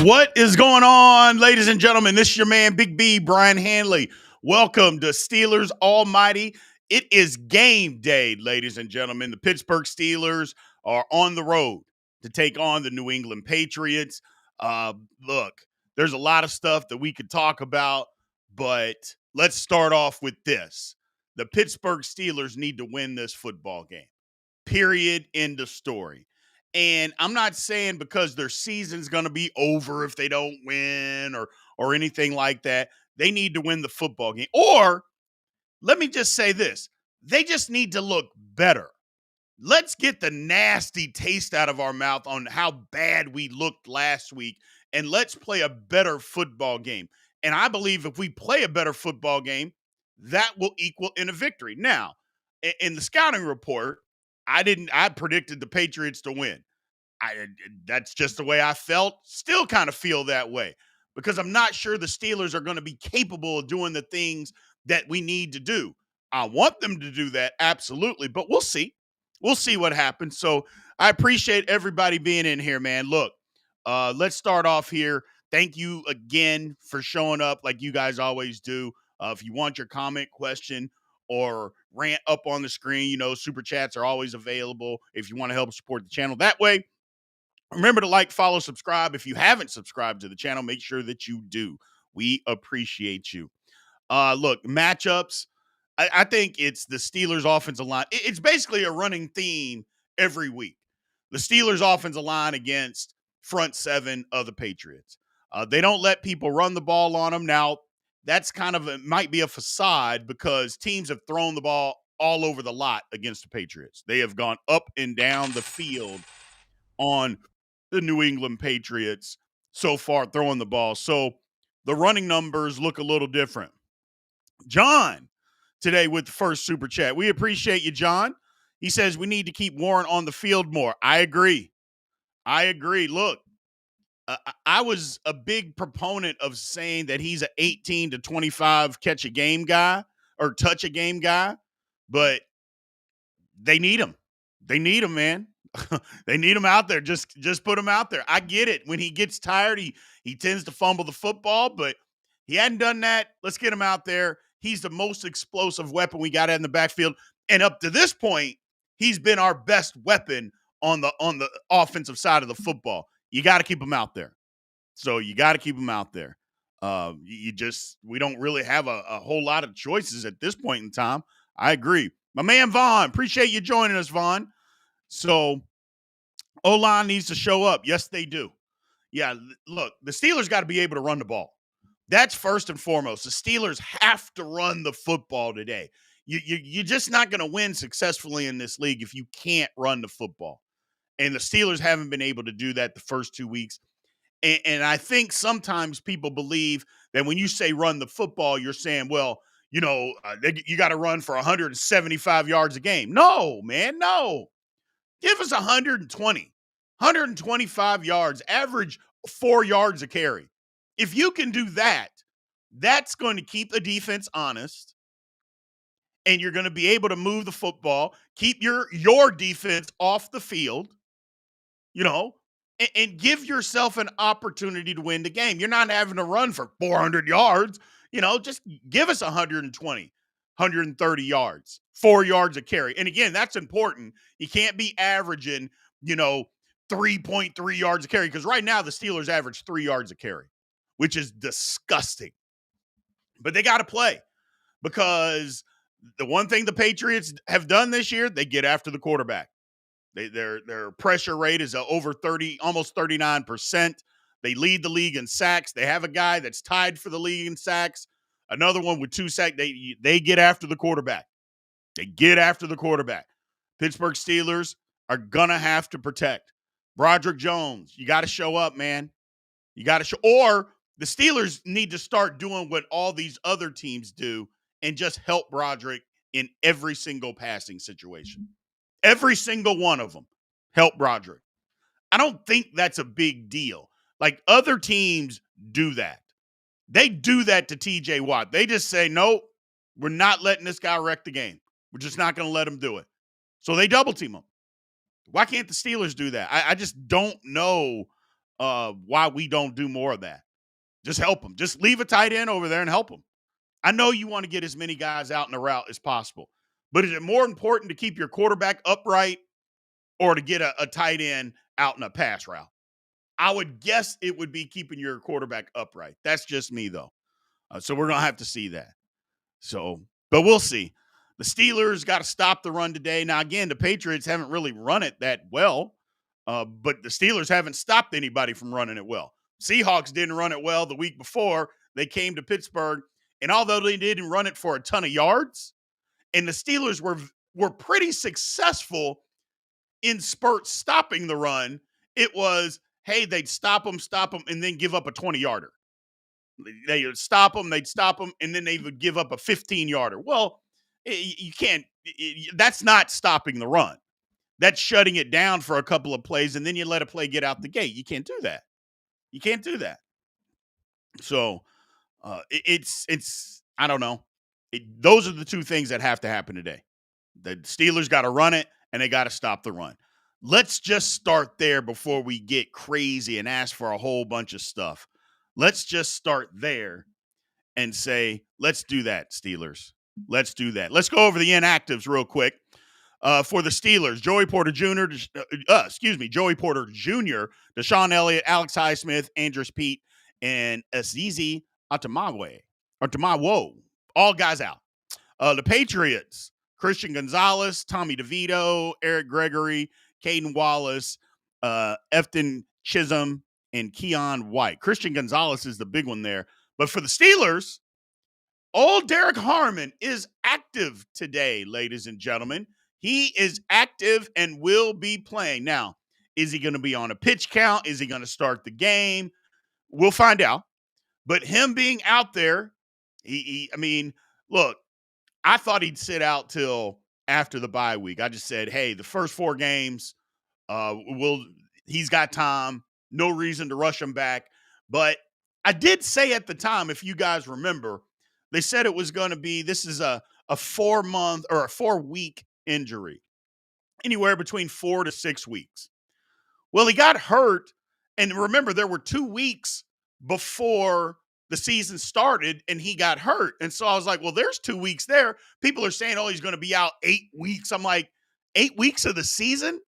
What is going on, ladies and gentlemen? This is your man, Big B, Brian Hanley. Welcome to Steelers Almighty. It is game day, ladies and gentlemen. The Pittsburgh Steelers are on the road to take on the New England Patriots. Look, there's a lot of stuff that we could talk about, but let's start off with this. The Pittsburgh Steelers need to win this football game. Period. End of story. And I'm not saying because their season's going to be over if they don't win or anything like that. They need to win the football game. Or let me just say this. They just need to look better. Let's get the nasty taste out of our mouth on how bad we looked last week, and let's play a better football game. And I believe if we play a better football game, that will equal in a victory. Now, in the scouting report, I predicted the Patriots to win. That's just the way I felt. Still kind of feel that way because I'm not sure the Steelers are going to be capable of doing the things that we need to do. I want them to do that, absolutely, but we'll see. We'll see what happens. So I appreciate everybody being in here, man. Look, let's start off here. Thank you again for showing up like you guys always do. If you want your comment, question, or rant up on the screen, super chats are always available if you want to help support the channel that way. Remember to like, follow, subscribe. If you haven't subscribed to the channel, make sure that you do. We appreciate you. Look, matchups. I think it's the Steelers' offensive line. It's basically a running theme every week. The Steelers' offensive line against front seven of the Patriots. They don't let people run the ball on them. Now, that's might be a facade because teams have thrown the ball all over the lot against the Patriots. They have gone up and down the field on the New England Patriots so far throwing the ball. So the running numbers look a little different. John today with the first super chat. We appreciate you, John. He says we need to keep Warren on the field more. I agree. Look, I was a big proponent of saying that he's an 18 to 25 catch a game guy or touch a game guy, but they need him. They need him, man. They need him out there. Just put him out there. I get it. When he gets tired, he tends to fumble the football, but he hadn't done that. Let's get him out there. He's the most explosive weapon we got in the backfield. And up to this point, he's been our best weapon on the offensive side of the football. You got to keep him out there. So you got to keep him out there. We don't really have a whole lot of choices at this point in time. I agree. My man, Vaughn, appreciate you joining us, Vaughn. So O-line needs to show up. Yes, they do. Yeah, look, the Steelers got to be able to run the ball. That's first and foremost. The Steelers have to run the football today. You're just not going to win successfully in this league if you can't run the football. And the Steelers haven't been able to do that the first 2 weeks. And I think sometimes people believe that when you say run the football, you're saying, well, you got to run for 175 yards a game. No, man, no. Give us 125 yards, average 4 yards a carry. If you can do that, that's going to keep the defense honest, and you're going to be able to move the football, keep your defense off the field, and give yourself an opportunity to win the game. You're not having to run for 400 yards. Just give us 120, 130 yards, 4 yards a carry. And again, that's important. You can't be averaging, 3.3 yards a carry because right now the Steelers average 3 yards a carry, which is disgusting. But they got to play because the one thing the Patriots have done this year, they get after the quarterback. Their pressure rate is over 30, almost 39%. They lead the league in sacks. They have a guy that's tied for the league in sacks. Another one with 2 sacks. They get after the quarterback. Pittsburgh Steelers are going to have to protect. Broderick Jones, you got to show up, man. You got to show. Or the Steelers need to start doing what all these other teams do and just help Broderick in every single passing situation. Every single one of them. Help Broderick. I don't think that's a big deal. Like other teams do that. They do that to TJ Watt. They just say, nope, we're not letting this guy wreck the game. We're just not going to let him do it. So they double team him. Why can't the Steelers do that? I just don't know why we don't do more of that. Just help them. Just leave a tight end over there and help them. I know you want to get as many guys out in the route as possible, but is it more important to keep your quarterback upright or to get a tight end out in a pass route? I would guess it would be keeping your quarterback upright. That's just me, though. So we're going to have to see that. So, but we'll see. The Steelers got to stop the run today. Now, again, the Patriots haven't really run it that well, but the Steelers haven't stopped anybody from running it well. Seahawks didn't run it well the week before. They came to Pittsburgh, and although they didn't run it for a ton of yards, and the Steelers were pretty successful in spurts stopping the run, it was, hey, they'd stop them, and then give up a 20-yarder. They would stop them, and then they would give up a 15-yarder. Well, you can't – that's not stopping the run. That's shutting it down for a couple of plays, and then you let a play get out the gate. You can't do that. You can't do that. So it's I don't know. Those are the two things that have to happen today. The Steelers got to run it, and they got to stop the run. Let's just start there before we get crazy and ask for a whole bunch of stuff. Let's just start there and say, let's do that, Steelers. Let's do that. Let's go over the inactives real quick. For the Steelers, Joey Porter Jr., Deshaun Elliott, Alex Highsmith, Andrus Peat, and Azizi Atamawo. All guys out. The Patriots, Christian Gonzalez, Tommy DeVito, Eric Gregory, Caden Wallace, Efton Chisholm, and Keon White. Christian Gonzalez is the big one there. But for the Steelers, old Derek Harmon is active today, ladies and gentlemen. He is active and will be playing. Now, is he going to be on a pitch count? Is he going to start the game? We'll find out. But him being out there, look, I thought he'd sit out till after the bye week. I just said, hey, the first 4 games, he's got time. No reason to rush him back. But I did say at the time, if you guys remember, they said it was going to be, this is a 4-month or a 4-week injury, anywhere between 4 to 6 weeks. Well, he got hurt. And remember, there were 2 weeks before the season started and he got hurt. And so I was like, well, there's 2 weeks there. People are saying, oh, he's going to be out 8 weeks. I'm like, 8 weeks of the season?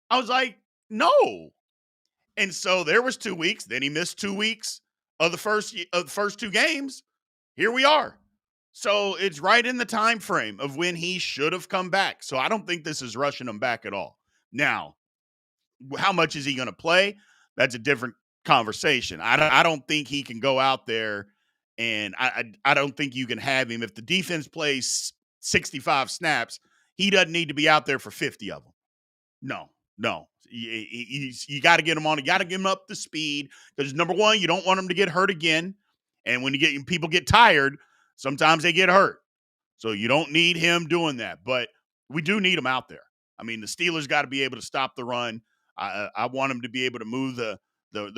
I was like, no. And so there was 2 weeks. Then he missed 2 weeks of the first 2 games. Here we are. So it's right in the time frame of when he should have come back. So I don't think this is rushing him back at all. Now, how much is he going to play? That's a different conversation. I don't think he can go out there, and I don't think you can have him. If the defense plays 65 snaps, he doesn't need to be out there for 50 of them. No. You got to get him on. You got to get him up to speed because, number one, you don't want him to get hurt again. And when people get tired, sometimes they get hurt. So you don't need him doing that. But we do need him out there. I mean, the Steelers got to be able to stop the run. I want him to be able to move the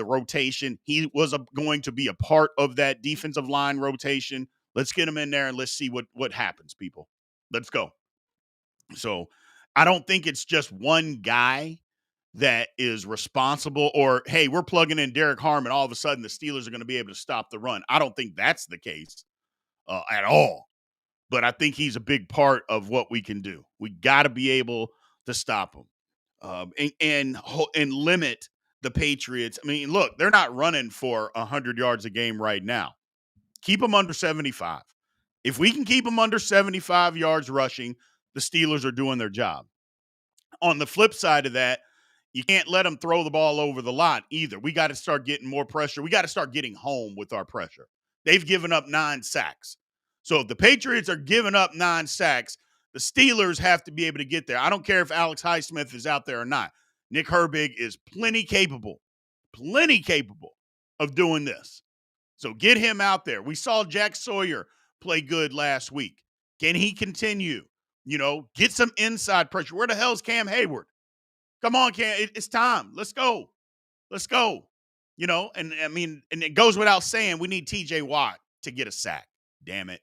rotation. He was going to be a part of that defensive line rotation. Let's get him in there and let's see what happens, people. Let's go. So I don't think it's just one guy that is responsible or, hey, we're plugging in Derek Harmon. All of a sudden the Steelers are going to be able to stop the run. I don't think that's the case at all. But I think he's a big part of what we can do. We got to be able to stop him and limit the Patriots. I mean, look, they're not running for 100 yards a game right now. Keep them under 75. If we can keep them under 75 yards rushing, the Steelers are doing their job. On the flip side of that, you can't let them throw the ball over the lot either. We got to start getting more pressure. We got to start getting home with our pressure. They've given up 9 sacks. So if the Patriots are giving up 9 sacks, the Steelers have to be able to get there. I don't care if Alex Highsmith is out there or not. Nick Herbig is plenty capable of doing this. So get him out there. We saw Jack Sawyer play good last week. Can he continue? Get some inside pressure. Where the hell's Cam Hayward? Come on, Cam. It's time. Let's go. And it goes without saying, we need TJ Watt to get a sack. Damn it.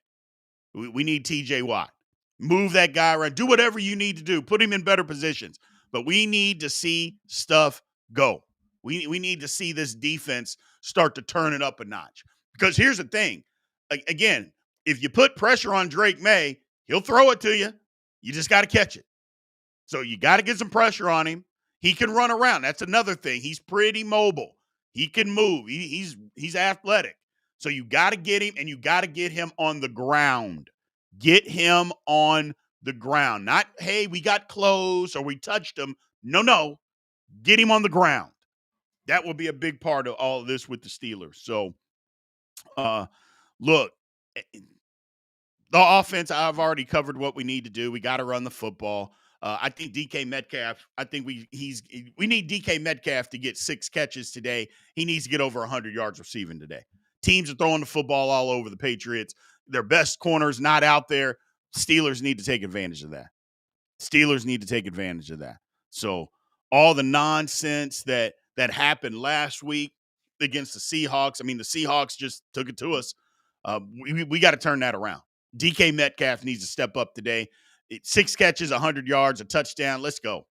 We need TJ Watt. Move that guy around. Do whatever you need to do. Put him in better positions. But we need to see stuff go. We need to see this defense start to turn it up a notch. Because here's the thing. Again, if you put pressure on Drake May, he'll throw it to you. You just got to catch it. So you got to get some pressure on him. He can run around. That's another thing. He's pretty mobile. He can move. He's athletic. So you got to get him, and you got to get him on the ground. Get him on the ground. Not, hey, we got close or we touched him. No. Get him on the ground. That will be a big part of all of this with the Steelers. So, look, the offense, I've already covered what we need to do. We got to run the football. I think DK Metcalf, we need DK Metcalf to get 6 catches today. He needs to get over 100 yards receiving today. Teams are throwing the football all over the Patriots. Their best corner's not out there. Steelers need to take advantage of that. So all the nonsense that happened last week against the Seahawks, I mean, the Seahawks just took it to us. We got to turn that around. DK Metcalf needs to step up today. 6 catches, 100 yards, a touchdown. Let's go.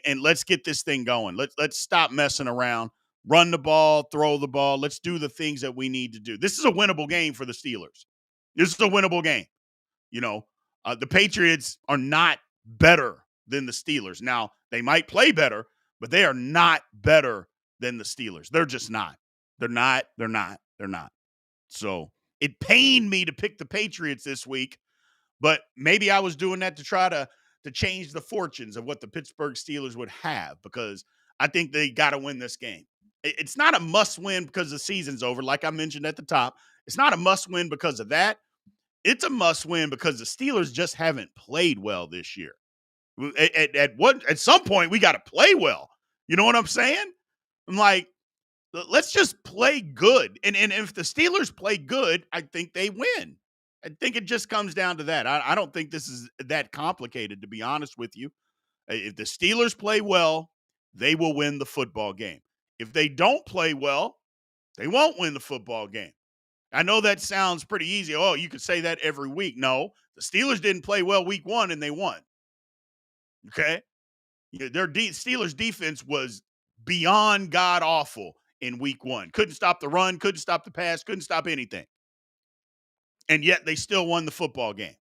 And let's get this thing going. Let's stop messing around. Run the ball, throw the ball. Let's do the things that we need to do. This is a winnable game for the Steelers. This is a winnable game. The Patriots are not better than the Steelers. Now, they might play better, but they are not better than the Steelers. They're just not. They're not. So it pained me to pick the Patriots this week, but maybe I was doing that to try to change the fortunes of what the Pittsburgh Steelers would have, because I think they got to win this game. It's not a must-win because the season's over, like I mentioned at the top. It's not a must-win because of that. It's a must-win because the Steelers just haven't played well this year. At some point, we got to play well. You know what I'm saying? I'm like, let's just play good. And if the Steelers play good, I think they win. I think it just comes down to that. I don't think this is that complicated, to be honest with you. If the Steelers play well, they will win the football game. If they don't play well, they won't win the football game. I know that sounds pretty easy. Oh, you could say that every week. No, the Steelers didn't play well week 1 and they won. Okay? Their Steelers defense was beyond god awful in week 1. Couldn't stop the run, couldn't stop the pass, couldn't stop anything. And yet they still won the football game.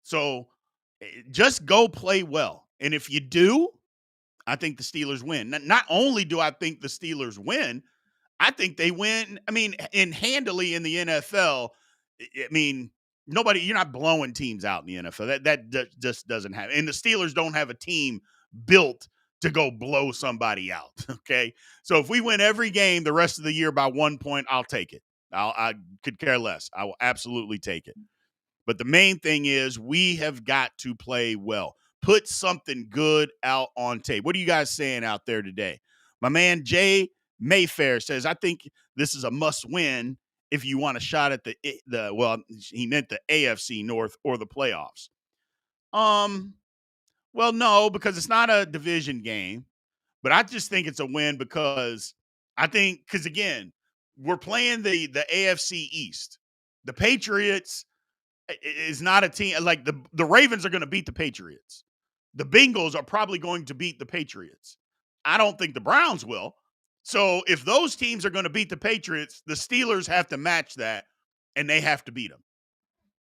So just go play well. And if you do, I think the Steelers win. Not only do I think the Steelers win, I think they win. I mean, handily in the NFL. I mean, you're not blowing teams out in the NFL. That just doesn't happen. And the Steelers don't have a team built to go blow somebody out. Okay. So if we win every game the rest of the year by 1 point, I'll take it. I could care less. I will absolutely take it. But the main thing is we have got to play well. Put something good out on tape. What are you guys saying out there today? My man Jay Mayfair says, I think this is a must-win if you want a shot at well, he meant the AFC North or the playoffs. Well, no, because it's not a division game. But I just think it's a win because again, we're playing the AFC East. The Patriots is not a team like the Ravens are going to beat the Patriots. The Bengals are probably going to beat the Patriots. I don't think the Browns will. So if those teams are going to beat the Patriots, the Steelers have to match that, and they have to beat them.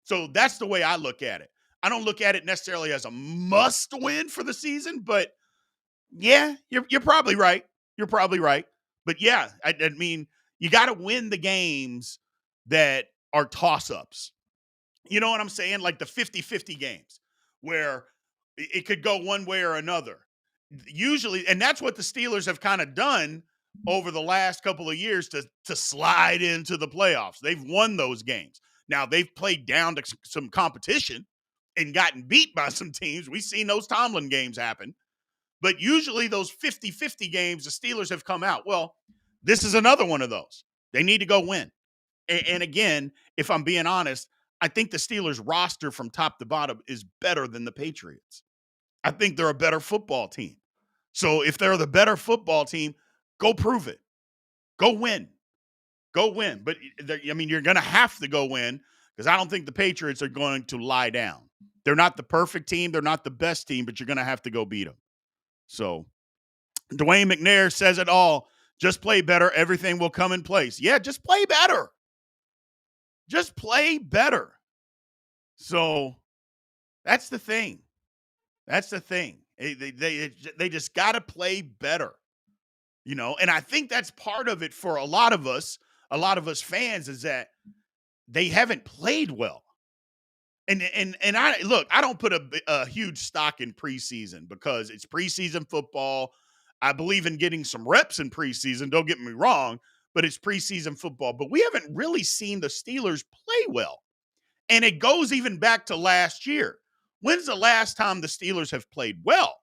So that's the way I look at it. I don't look at it necessarily as a must-win for the season, but yeah, you're probably right. You're probably right. But yeah, I mean, you got to win the games that are toss-ups. You know what I'm saying? Like the 50-50 games where it could go one way or another. Usually, and that's what the Steelers have kind of done over the last couple of years to slide into the playoffs. They've won those games. Now, they've played down to some competition and gotten beat by some teams. We've seen those Tomlin games happen. But usually those 50-50 games, the Steelers have come out. Well, this is another one of those. They need to go win. And again, if I'm being honest, I think the Steelers roster from top to bottom is better than the Patriots. I think they're a better football team. So if they're the better football team, go prove it. Go win. Go win. But, I mean, you're going to have to go win because I don't think the Patriots are going to lie down. They're not the perfect team. They're not the best team, but you're going to have to go beat them. So Dwayne McNair says it all. Just play better. Everything will come in place. Yeah, just play better. Just play better. So that's the thing. That's the thing. They just got to play better, and I think that's part of it for a lot of us fans, is that they haven't played well. And I look, I don't put a huge stock in preseason because it's preseason football. I believe in getting some reps in preseason. Don't get me wrong, but it's preseason football. But we haven't really seen the Steelers play well. And it goes even back to last year. When's the last time the Steelers have played well?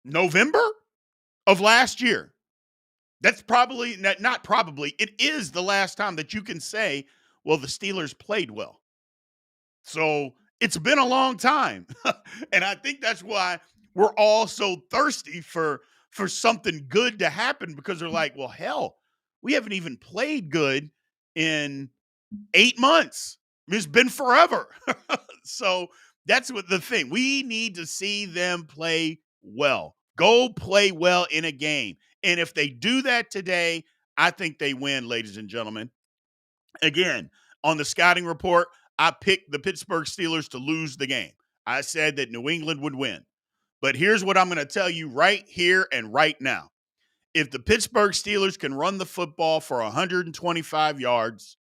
November of last year. That's probably not probably. It is the last time that you can say, well, the Steelers played well. So it's been a long time. And I think that's why we're all so thirsty for something good to happen, because they're like, well, hell, we haven't even played good in 8 months. It's been forever. So that's what the thing. We need to see them play well. Go play well in a game. And if they do that today, I think they win, ladies and gentlemen. Again, on the scouting report, I picked the Pittsburgh Steelers to lose the game. I said that New England would win. But here's what I'm going to tell you right here and right now. If the Pittsburgh Steelers can run the football for 125 yards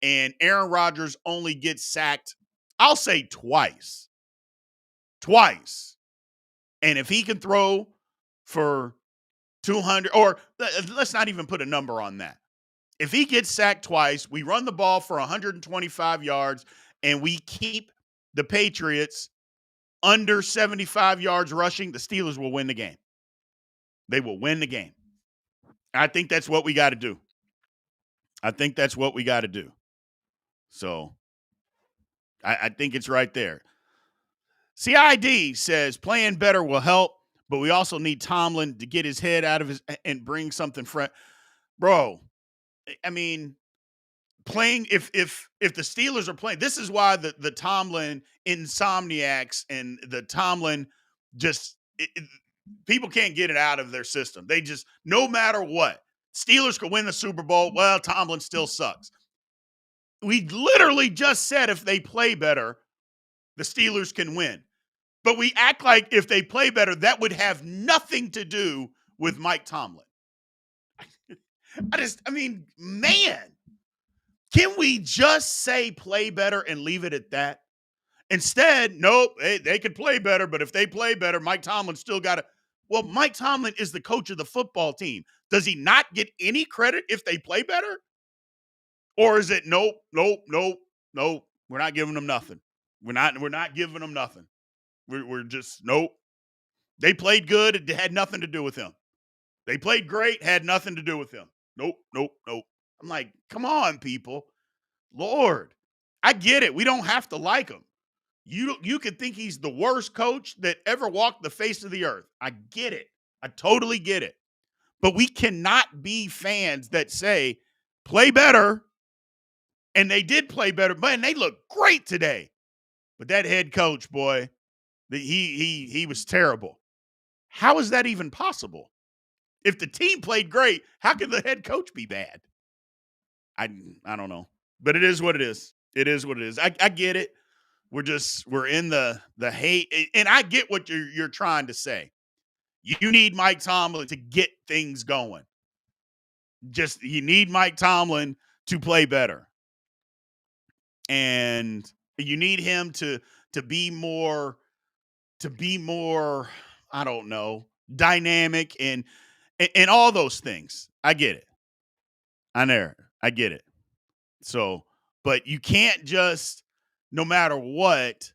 and Aaron Rodgers only gets sacked, I'll say twice. And if he can throw for 200, or let's not even put a number on that. If he gets sacked twice, we run the ball for 125 yards, and we keep the Patriots under 75 yards rushing, the Steelers will win the game. They will win the game. I think that's what we got to do. So I think it's right there. CID says playing better will help, but we also need Tomlin to get his head out of his and bring something fresh. Bro, I mean, playing if the Steelers are playing, this is why the Tomlin insomniacs and the Tomlin people can't get it out of their system. They just, no matter what, Steelers could win the Super Bowl. Well, Tomlin still sucks. We literally just said if they play better, the Steelers can win. But we act like if they play better, that would have nothing to do with Mike Tomlin. Man, can we just say play better and leave it at that? Instead, nope, they could play better, but if they play better, Mike Tomlin still got to. Well, Mike Tomlin is the coach of the football team. Does he not get any credit if they play better? Or is it nope, we're not giving them nothing. We're not giving them nothing. We're just nope. They played good, it had nothing to do with him. They played great, had nothing to do with him. Nope. I'm like, come on, people. Lord, I get it. We don't have to like him. You could think he's the worst coach that ever walked the face of the earth. I get it. I totally get it. But we cannot be fans that say, play better. And they did play better. Man, they look great today. But that head coach, boy, he was terrible. How is that even possible? If the team played great, how can the head coach be bad? I don't know. But it is what it is. It is what it is. I get it. We're in the hate, and I get what you're trying to say. You need Mike Tomlin to get things going. You need Mike Tomlin to play better. And you need him to be more, I don't know, dynamic and all those things. I get it. I get it. So, but you can't just, no matter what,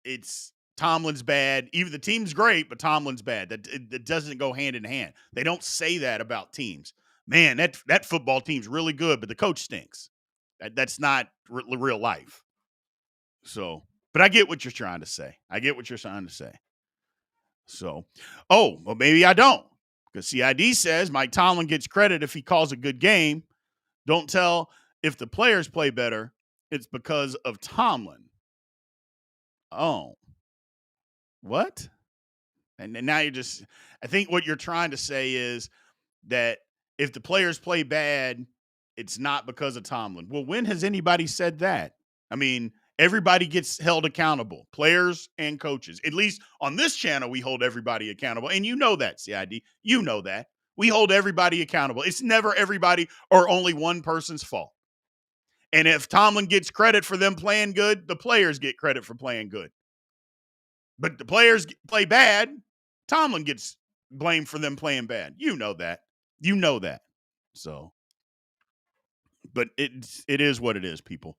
it's Tomlin's bad. Even the team's great, but Tomlin's bad. That doesn't go hand in hand. They don't say that about teams. Man, that football team's really good, but the coach stinks. That's not real life. So, but I get what you're trying to say. So, well, maybe I don't. Because CID says Mike Tomlin gets credit if he calls a good game. Don't tell if the players play better, it's because of Tomlin. Oh. What? And then now I think what you're trying to say is that if the players play bad, it's not because of Tomlin. Well, when has anybody said that? I mean, everybody gets held accountable, players and coaches. At least on this channel, we hold everybody accountable. And you know that, CID. You know that. We hold everybody accountable. It's never everybody or only one person's fault. And if Tomlin gets credit for them playing good, the players get credit for playing good. But the players play bad, Tomlin gets blamed for them playing bad. You know that. You know that. So, but it is what it is, people.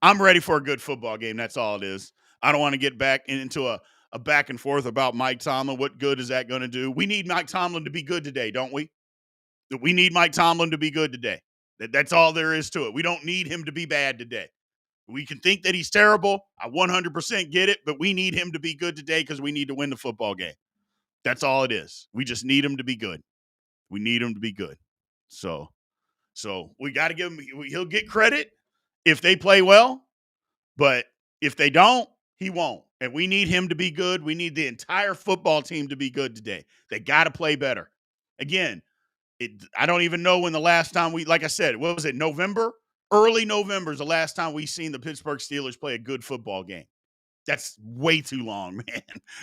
I'm ready for a good football game. That's all it is. I don't want to get back into a back and forth about Mike Tomlin. What good is that going to do? We need Mike Tomlin to be good today, don't we? We need Mike Tomlin to be good today. That's all there is to it. We don't need him to be bad today. We can think that he's terrible. I 100% get it, but we need him to be good today because we need to win the football game. That's all it is. We just need him to be good. We need him to be good. So we got to give him, he'll get credit if they play well, but if they don't, he won't. And we need him to be good. We need the entire football team to be good today. They got to play better. Again, I don't even know when the last time like I said, what was it, November? Early November is the last time we seen the Pittsburgh Steelers play a good football game. That's way too long, man.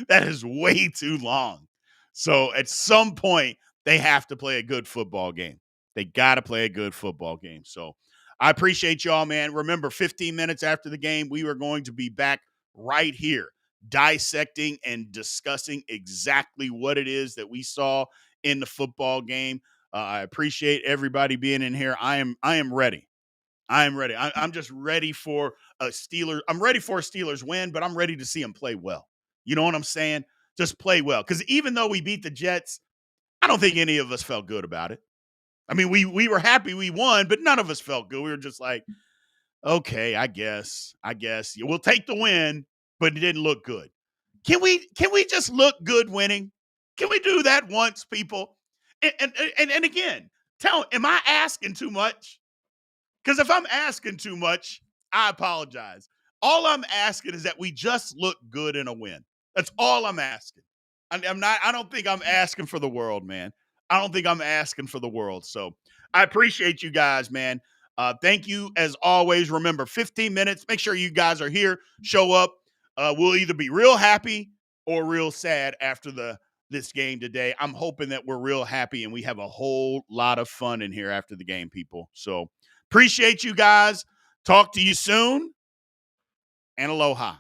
That is way too long. So at some point, they have to play a good football game. They got to play a good football game. So I appreciate y'all, man. Remember, 15 minutes after the game, we are going to be back right here dissecting and discussing exactly what it is that we saw in the football game. I appreciate everybody being in here. I am ready. I am ready. I'm just ready for a Steelers. I'm ready for a Steelers win, but I'm ready to see them play well. You know what I'm saying? Just play well. Because even though we beat the Jets, I don't think any of us felt good about it. I mean, we were happy we won, but none of us felt good. We were just like, okay, I guess we'll take the win, but it didn't look good. Can we just look good winning? Can we do that once, people? And again, am I asking too much? Because if I'm asking too much, I apologize. All I'm asking is that we just look good in a win. That's all I'm asking. I don't think I'm asking for the world, man. I don't think I'm asking for the world. So I appreciate you guys, man. Thank you as always. Remember, 15 minutes. Make sure you guys are here. Show up. We'll either be real happy or real sad after this game today. I'm hoping that we're real happy and we have a whole lot of fun in here after the game, people. So appreciate you guys. Talk to you soon. And aloha.